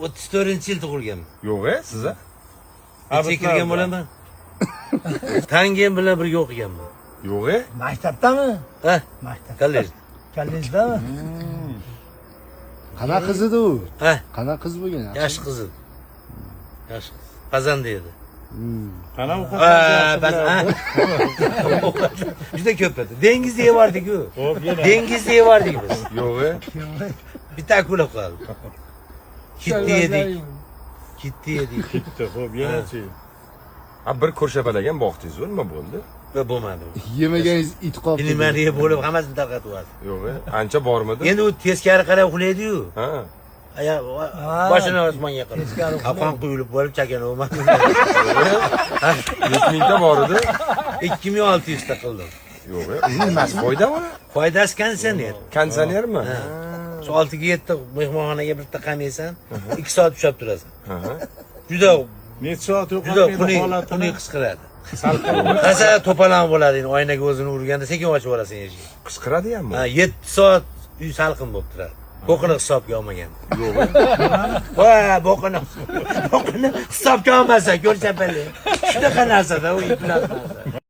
34-yil tug'ilganman. Yo'q, siz a? Necha kirgan bo'laman? Tangem bilan birga o'qiganman. Yo'q, Maktabdami? Ha? Maktab. Kollejda. Kollejdami? Qanaqa qiz edi u? Ha? Qanaqa qiz bo'lgan? Yosh qiz edi. Yosh qiz. Pazanda edi. Qana Juda ko'p edi. Dengizda yevardik-ku. Dengizda yevardik biz. Yo'q, Bitta akula qoldi. Kitni yedik. Kitni yedik. Bitta, xo'p, yana-chi. bir ko'rshapalagan boqdingiz-ku, nima bo'ldi? Va bo'lmadi. Yemaganiz it qoldi. Nimani yeb bo'lib hammasini tarqatib yubordi. Yo'q, ancha bormidi? Endi u teskari qarab uxlaydi-yu. Ha. Boshini osmonga qilib. Qopqon quyilib bo'lib chakana bo'lmadi. 100 mingta bor edi. 2600 ta qildim. Yo'q, nimasi foydami? Foydasi konditsioner. Konditsionermi? Shu 6 ga 7 mehmonxonaga bitta qamaysan, 2 soat ushlab turasan. Juda Necha soat juda yo'qolgan xunuk qisqiradi. Qasa to'palan bo'ladi, endi oynaga o'zini urganda sekin ochib olasan eshikni. Qisqiradimi? 7 soat uy salqin bo'lib turadi. Boqini hisobga olmagan. Yo'q. Va boqini hisobga olmasa ko'rsapali. Shunaqa narsada u iplar narsa.